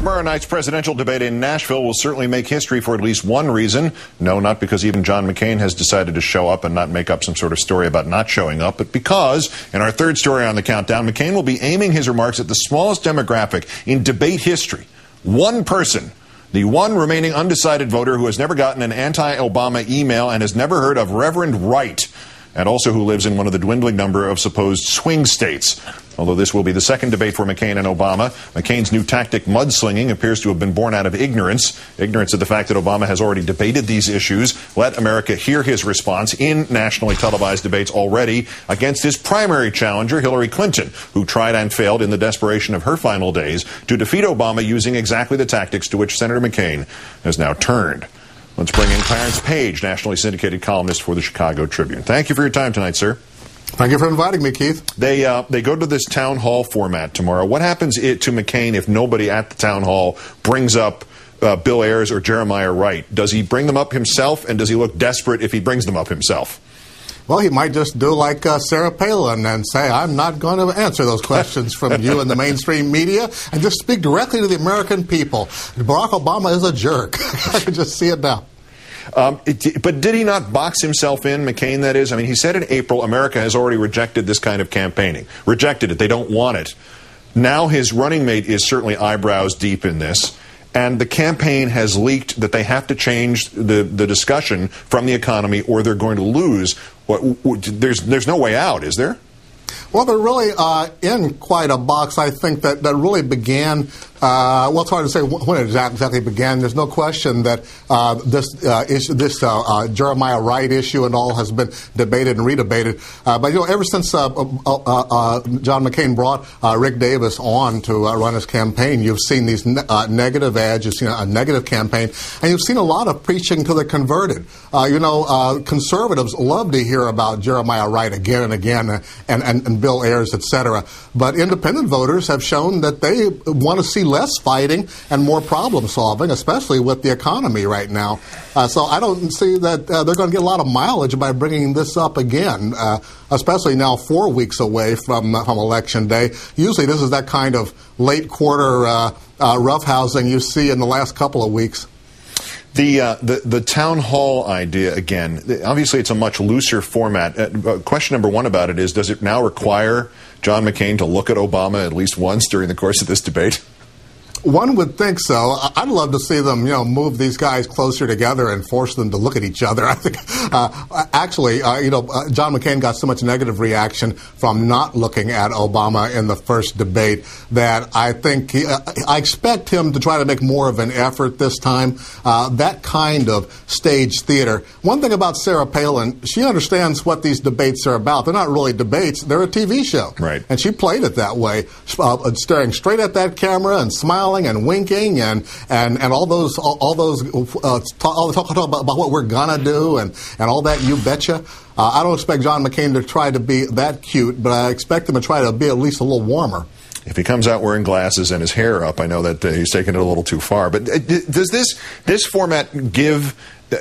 Tomorrow night's presidential debate in Nashville will certainly make history for at least one reason. No, not because even John McCain has decided to show up and not make up some sort of story about not showing up, but because, in our third story on the countdown, McCain will be aiming his remarks at the smallest demographic in debate history. One person. The one remaining undecided voter who has never gotten an anti-Obama email and has never heard of Reverend Wright, and also who lives in one of the dwindling number of supposed swing states. Although this will be the second debate for McCain and Obama, McCain's new tactic, mudslinging, appears to have been born out of ignorance. Ignorance of the fact that Obama has already debated these issues. Let America hear his response in nationally televised debates already against his primary challenger, Hillary Clinton, who tried and failed in the desperation of her final days to defeat Obama using exactly the tactics to which Senator McCain has now turned. Let's bring in Clarence Page, nationally syndicated columnist for the Chicago Tribune. Thank you for your time tonight, sir. Thank you for inviting me, Keith. They go to this town hall format tomorrow. What happens to McCain if nobody at the town hall brings up Bill Ayers or Jeremiah Wright? Does he bring them up himself, and does he look desperate if he brings them up himself? Well, he might just do like Sarah Palin and say, I'm not going to answer those questions from you in the mainstream media, and just speak directly to the American people. Barack Obama is a jerk. I can just see it now. But did he not box himself in, McCain, that is? I mean, he said in April, America has already rejected this kind of campaigning. Rejected it. They don't want it. Now his running mate is certainly eyebrows deep in this. And the campaign has leaked that they have to change the discussion from the economy or they're going to lose. There's no way out, is there? Well, they're really in quite a box. I think that really began, well, it's hard to say when it exactly began. There's no question that this Jeremiah Wright issue and all has been debated and redebated. But, you know, ever since John McCain brought Rick Davis on to run his campaign, you've seen these negative ads, you've seen a negative campaign, and you've seen a lot of preaching to the converted. Conservatives love to hear about Jeremiah Wright again and again and Bill Ayers, etc. But independent voters have shown that they want to see less fighting and more problem solving, especially with the economy right now. So I don't see that they're going to get a lot of mileage by bringing this up again, especially now 4 weeks away from Election Day. Usually this is that kind of late quarter roughhousing you see in the last couple of weeks. The town hall idea, again, obviously it's a much looser format. Question number one about it is, does it now require John McCain to look at Obama at least once during the course of this debate? One would think so. I'd love to see them, move these guys closer together and force them to look at each other. I think, John McCain got so much negative reaction from not looking at Obama in the first debate that I think I expect him to try to make more of an effort this time. That kind of stage theater. One thing about Sarah Palin, she understands what these debates are about. They're not really debates. They're a TV show. Right. And she played it that way, staring straight at that camera and smiling and winking and all the talk about what we're gonna do and all that, you betcha. I don't expect John McCain to try to be that cute, but I expect him to try to be at least a little warmer. If he comes out wearing glasses and his hair up, I know that he's taken it a little too far. But does this format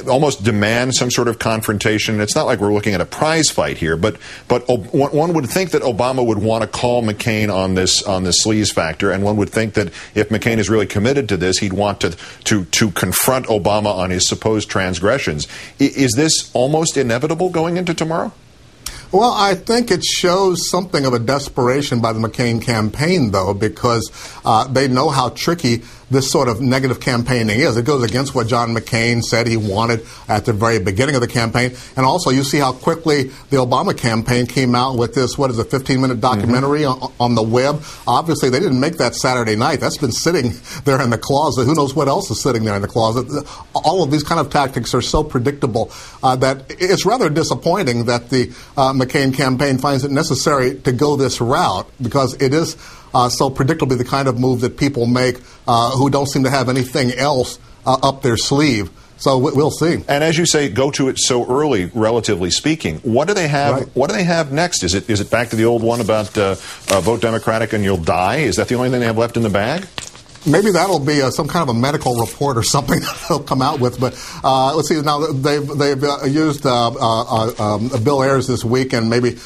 almost demand some sort of confrontation? It's not like we're looking at a prize fight here, but one would think that Obama would want to call McCain on this sleaze factor, and one would think that if McCain is really committed to this, he'd want to confront Obama on his supposed transgressions. Is this almost inevitable going into tomorrow? Well, I think it shows something of a desperation by the McCain campaign, though, because they know how tricky this sort of negative campaigning is. It goes against what John McCain said he wanted at the very beginning of the campaign. And also, you see how quickly the Obama campaign came out with this, 15-minute documentary on the web. Obviously, they didn't make that Saturday night. That's been sitting there in the closet. Who knows what else is sitting there in the closet? All of these kind of tactics are so predictable that it's rather disappointing that the McCain campaign finds it necessary to go this route, because it is so predictably the kind of move that people make who don't seem to have anything else up their sleeve. So we'll see. And as you say, go to it so early, relatively speaking. What do they have? Right. What do they have next? Is it back to the old one about vote Democratic and you'll die? Is that the only thing they have left in the bag? Maybe that'll be some kind of a medical report or something that they'll come out with. But let's see. Now they've used Bill Ayers this week, and maybe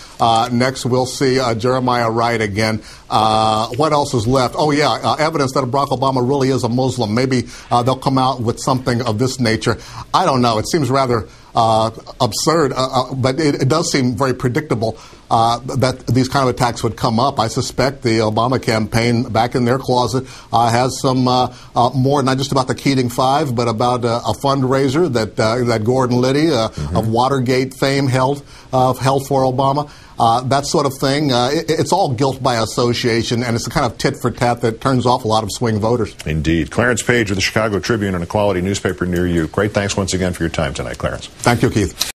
next we'll see Jeremiah Wright again. What else is left? Oh yeah, evidence that Barack Obama really is a Muslim. Maybe they'll come out with something of this nature. I don't know. It seems rather absurd, but it does seem very predictable that these kind of attacks would come up. I suspect the Obama campaign, back in their closet, has some more, not just about the Keating Five, but about a fundraiser that Gordon Liddy of Watergate fame held for Obama. That sort of thing. It's all guilt by association, and it's a kind of tit for tat that turns off a lot of swing voters. Indeed. Clarence Page of the Chicago Tribune, an equality newspaper near you. Great thanks once again for your time tonight, Clarence. Thank you, Keith.